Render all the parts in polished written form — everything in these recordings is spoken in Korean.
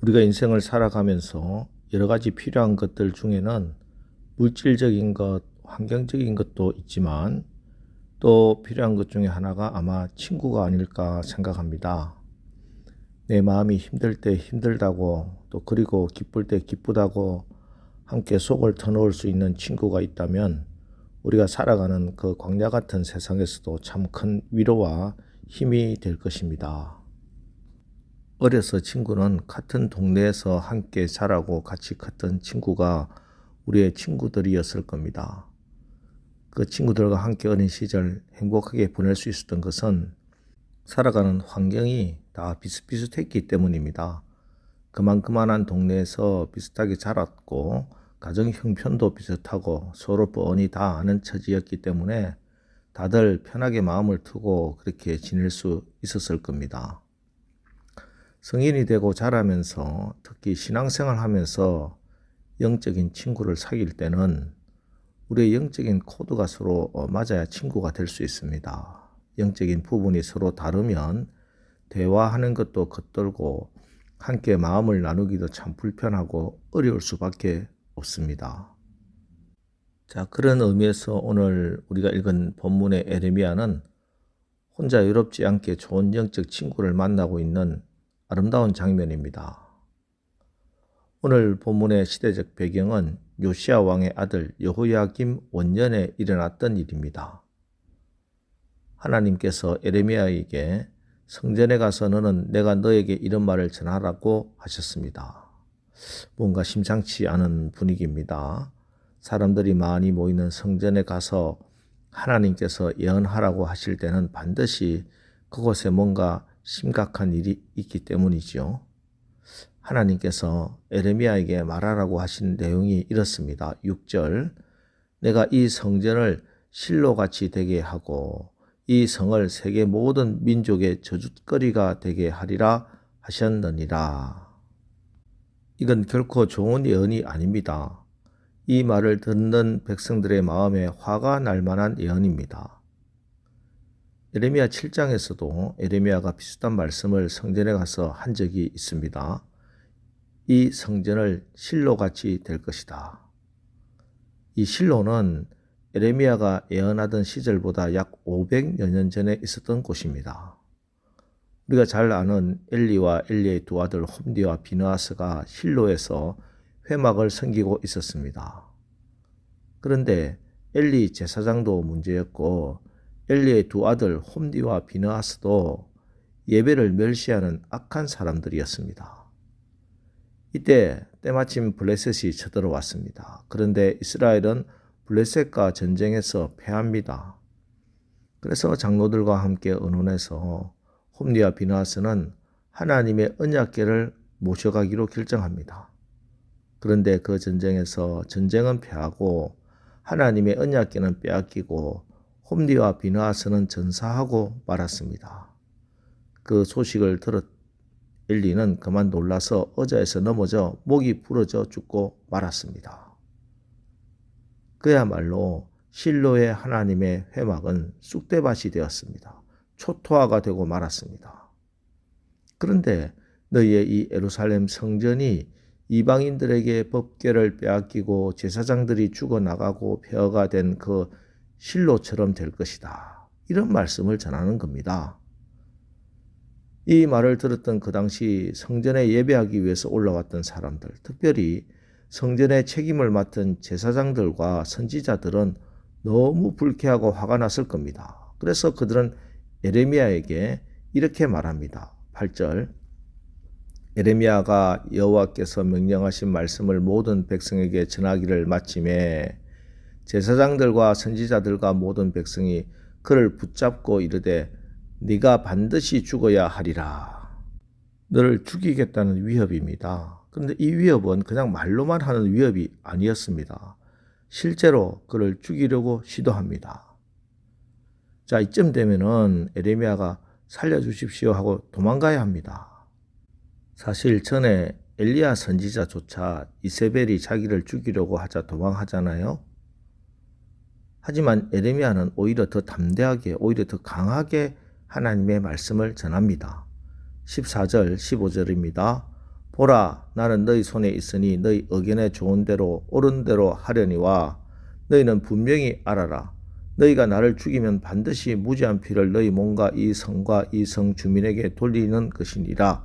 우리가 인생을 살아가면서 여러 가지 필요한 것들 중에는 물질적인 것, 환경적인 것도 있지만 또 필요한 것 중에 하나가 아마 친구가 아닐까 생각합니다. 내 마음이 힘들 때 힘들다고 또 그리고 기쁠 때 기쁘다고 함께 속을 터놓을 수 있는 친구가 있다면 우리가 살아가는 그 광야 같은 세상에서도 참 큰 위로와 힘이 될 것입니다. 어려서 친구는 같은 동네에서 함께 자라고 같이 컸던 친구가 우리의 친구들이었을 겁니다. 그 친구들과 함께 어린 시절 행복하게 보낼 수 있었던 것은 살아가는 환경이 다 비슷비슷했기 때문입니다. 그만한 동네에서 비슷하게 자랐고 가정 형편도 비슷하고 서로 뻔히 다 아는 처지였기 때문에 다들 편하게 마음을 두고 그렇게 지낼 수 있었을 겁니다. 성인이 되고 자라면서 특히 신앙생활 하면서 영적인 친구를 사귈 때는 우리의 영적인 코드가 서로 맞아야 친구가 될 수 있습니다. 영적인 부분이 서로 다르면 대화하는 것도 겉돌고 함께 마음을 나누기도 참 불편하고 어려울 수밖에 없습니다. 자, 그런 의미에서 오늘 우리가 읽은 본문의 에레미야는 혼자 외롭지 않게 좋은 영적 친구를 만나고 있는 아름다운 장면입니다. 오늘 본문의 시대적 배경은 요시야 왕의 아들 여호야김 원년에 일어났던 일입니다. 하나님께서 에레미야에게 성전에 가서 너는 내가 너에게 이런 말을 전하라고 하셨습니다. 뭔가 심상치 않은 분위기입니다. 사람들이 많이 모이는 성전에 가서 하나님께서 예언하라고 하실 때는 반드시 그곳에 뭔가 심각한 일이 있기 때문이지요. 하나님께서 에레미야에게 말하라고 하신 내용이 이렇습니다. 6절 내가 이 성전을 실로같이 되게 하고 이 성을 세계 모든 민족의 저주거리가 되게 하리라 하셨느니라. 이건 결코 좋은 예언이 아닙니다. 이 말을 듣는 백성들의 마음에 화가 날 만한 예언입니다. 에레미야 7장에서도 에레미야가 비슷한 말씀을 성전에 가서 한 적이 있습니다. 이 성전을 실로같이 될 것이다. 이 실로는 에레미야가 예언하던 시절보다 약 500여 년 전에 있었던 곳입니다. 우리가 잘 아는 엘리와 엘리의 두 아들 홈디와 비느하스가 실로에서 회막을 섬기고 있었습니다. 그런데 엘리 제사장도 문제였고 엘리의 두 아들 홈디와 비느하스도 예배를 멸시하는 악한 사람들이었습니다. 이때 때마침 블레셋이 쳐들어왔습니다. 그런데 이스라엘은 블레셋과 전쟁에서 패합니다. 그래서 장로들과 함께 의논해서 홈디와 비느하스는 하나님의 언약궤를 모셔가기로 결정합니다. 그런데 그 전쟁에서 전쟁은 패하고 하나님의 언약궤는 빼앗기고 홈디와 비느하스는 전사하고 말았습니다. 그 소식을 들었 엘리는 그만 놀라서 의자에서 넘어져 목이 부러져 죽고 말았습니다. 그야말로 실로의 하나님의 회막은 쑥대밭이 되었습니다. 초토화가 되고 말았습니다. 그런데 너희의 이 예루살렘 성전이 이방인들에게 법궤를 빼앗기고 제사장들이 죽어나가고 폐허가 된 그 실로처럼 될 것이다. 이런 말씀을 전하는 겁니다. 이 말을 들었던 그 당시 성전에 예배하기 위해서 올라왔던 사람들, 특별히 성전의 책임을 맡은 제사장들과 선지자들은 너무 불쾌하고 화가 났을 겁니다. 그래서 그들은 에레미야에게 이렇게 말합니다. 8절 에레미야가 여호와께서 명령하신 말씀을 모든 백성에게 전하기를 마침에 제사장들과 선지자들과 모든 백성이 그를 붙잡고 이르되 네가 반드시 죽어야 하리라. 너를 죽이겠다는 위협입니다. 그런데 이 위협은 그냥 말로만 하는 위협이 아니었습니다. 실제로 그를 죽이려고 시도합니다. 자, 이쯤 되면은 에레미야가 살려주십시오 하고 도망가야 합니다. 사실 전에 엘리야 선지자조차 이세벨이 자기를 죽이려고 하자 도망하잖아요. 하지만 에레미야는 오히려 더 담대하게, 오히려 더 강하게 하나님의 말씀을 전합니다. 14절, 15절입니다. 보라, 나는 너희 손에 있으니 너희 의견에 좋은 대로 옳은 대로 하려니와 너희는 분명히 알아라. 너희가 나를 죽이면 반드시 무지한 피를 너희 몸과 이 성과 이 성 주민에게 돌리는 것이니라.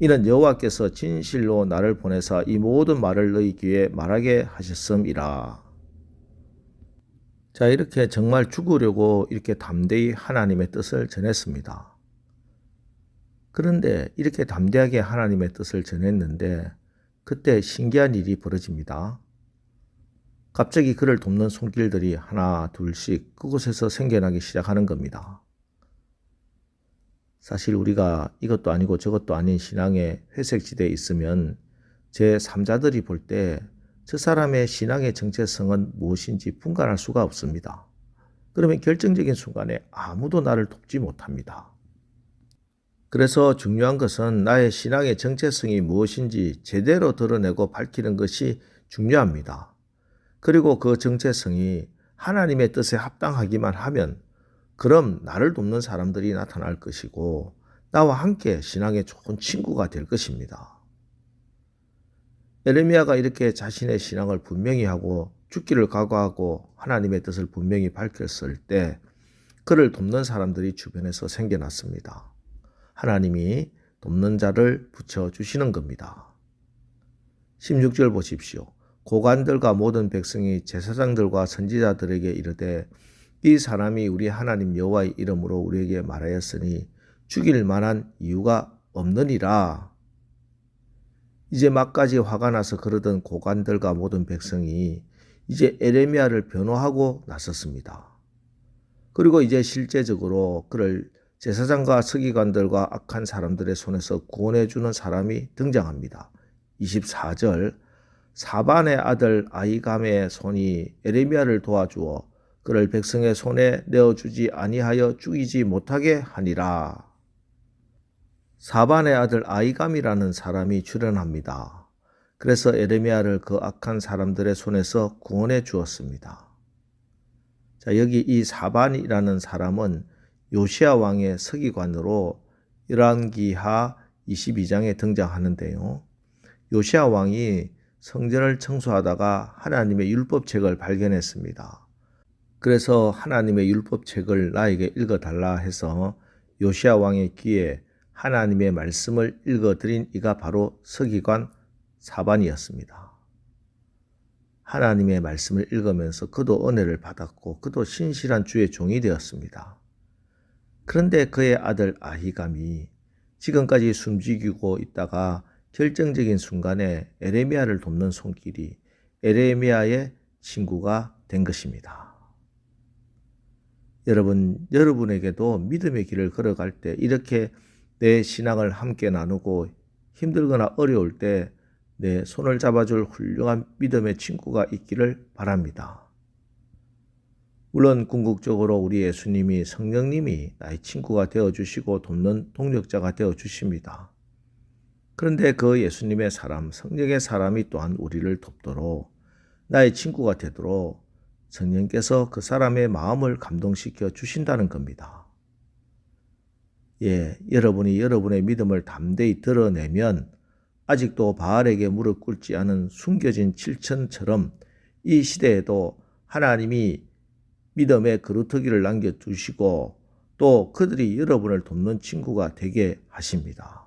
이는 여호와께서 진실로 나를 보내사 이 모든 말을 너희 귀에 말하게 하셨음이라. 자, 이렇게 정말 죽으려고 이렇게 담대히 하나님의 뜻을 전했습니다. 그런데 이렇게 담대하게 하나님의 뜻을 전했는데 그때 신기한 일이 벌어집니다. 갑자기 그를 돕는 손길들이 하나 둘씩 그곳에서 생겨나기 시작하는 겁니다. 사실 우리가 이것도 아니고 저것도 아닌 신앙의 회색지대에 있으면 제3자들이 볼 때 저 사람의 신앙의 정체성은 무엇인지 분간할 수가 없습니다. 그러면 결정적인 순간에 아무도 나를 돕지 못합니다. 그래서 중요한 것은 나의 신앙의 정체성이 무엇인지 제대로 드러내고 밝히는 것이 중요합니다. 그리고 그 정체성이 하나님의 뜻에 합당하기만 하면 그럼 나를 돕는 사람들이 나타날 것이고 나와 함께 신앙의 좋은 친구가 될 것입니다. 에레미야가 이렇게 자신의 신앙을 분명히 하고 죽기를 각오하고 하나님의 뜻을 분명히 밝혔을 때 그를 돕는 사람들이 주변에서 생겨났습니다. 하나님이 돕는 자를 붙여주시는 겁니다. 16절 보십시오. 고관들과 모든 백성이 제사장들과 선지자들에게 이르되 이 사람이 우리 하나님 여호와의 이름으로 우리에게 말하였으니 죽일 만한 이유가 없느니라. 이제 막까지 화가 나서 그러던 고관들과 모든 백성이 이제 에레미야를 변호하고 나섰습니다. 그리고 이제 실제적으로 그를 제사장과 서기관들과 악한 사람들의 손에서 구원해 주는 사람이 등장합니다. 24절 사반의 아들 아히감의 손이 에레미야를 도와주어 그를 백성의 손에 내어주지 아니하여 죽이지 못하게 하니라. 사반의 아들 아히감이라는 사람이 출현합니다. 그래서 에레미야를 그 악한 사람들의 손에서 구원해 주었습니다. 자, 여기 이 사반이라는 사람은 요시야 왕의 서기관으로 열왕기하 22장에 등장하는데요. 요시야 왕이 성전을 청소하다가 하나님의 율법책을 발견했습니다. 그래서 하나님의 율법책을 나에게 읽어달라 해서 요시야 왕의 귀에 하나님의 말씀을 읽어드린 이가 바로 서기관 사반이었습니다. 하나님의 말씀을 읽으면서 그도 은혜를 받았고 그도 신실한 주의 종이 되었습니다. 그런데 그의 아들 아히감이 지금까지 숨죽이고 있다가 결정적인 순간에 에레미야를 돕는 손길이 에레미야의 친구가 된 것입니다. 여러분에게도 믿음의 길을 걸어갈 때 이렇게 내 신앙을 함께 나누고 힘들거나 어려울 때 내 손을 잡아줄 훌륭한 믿음의 친구가 있기를 바랍니다. 물론 궁극적으로 우리 예수님이 성령님이 나의 친구가 되어주시고 돕는 동력자가 되어주십니다. 그런데 그 예수님의 사람, 성령의 사람이 또한 우리를 돕도록 나의 친구가 되도록 성령께서 그 사람의 마음을 감동시켜 주신다는 겁니다. 여러분이 여러분의 믿음을 담대히 드러내면 아직도 바알에게 무릎 꿇지 않은 숨겨진 칠천처럼 이 시대에도 하나님이 믿음의 그루터기를 남겨두시고 또 그들이 여러분을 돕는 친구가 되게 하십니다.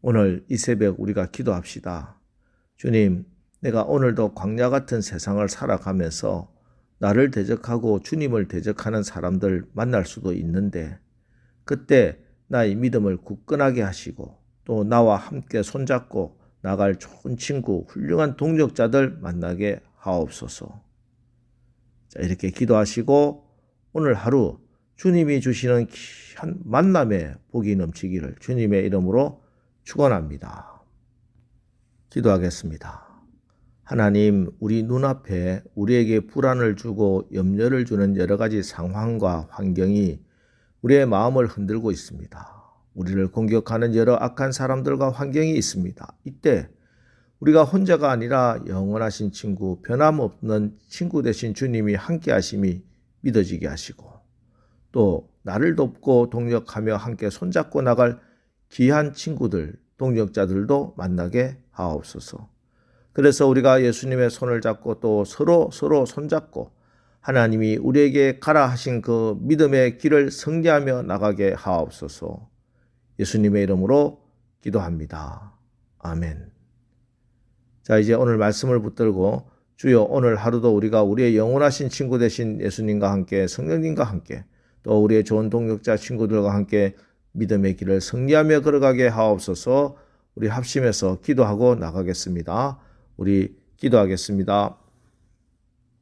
오늘 이 새벽 우리가 기도합시다. 주님, 내가 오늘도 광야 같은 세상을 살아가면서 나를 대적하고 주님을 대적하는 사람들 만날 수도 있는데 그때 나의 믿음을 굳건하게 하시고 또 나와 함께 손잡고 나갈 좋은 친구, 훌륭한 동력자들 만나게 하옵소서. 자, 이렇게 기도하시고 오늘 하루 주님이 주시는 귀한 만남에 복이 넘치기를 주님의 이름으로 축원합니다. 기도하겠습니다. 하나님, 우리 눈앞에 우리에게 불안을 주고 염려를 주는 여러 가지 상황과 환경이 우리의 마음을 흔들고 있습니다. 우리를 공격하는 여러 악한 사람들과 환경이 있습니다. 이때 우리가 혼자가 아니라 영원하신 친구, 변함없는 친구 되신 주님이 함께 하심이 믿어지게 하시고 또 나를 돕고 동력하며 함께 손잡고 나갈 귀한 친구들, 동역자들도 만나게 하옵소서. 그래서 우리가 예수님의 손을 잡고 또 서로 손잡고 하나님이 우리에게 가라 하신 그 믿음의 길을 성취하며 나가게 하옵소서. 예수님의 이름으로 기도합니다. 아멘. 자, 이제 오늘 말씀을 붙들고 주여 오늘 하루도 우리가 우리의 영원하신 친구 되신 예수님과 함께 성령님과 함께 또 우리의 좋은 동역자 친구들과 함께 믿음의 길을 승리하며 걸어가게 하옵소서. 우리 합심해서 기도하고 나가겠습니다. 우리 기도하겠습니다.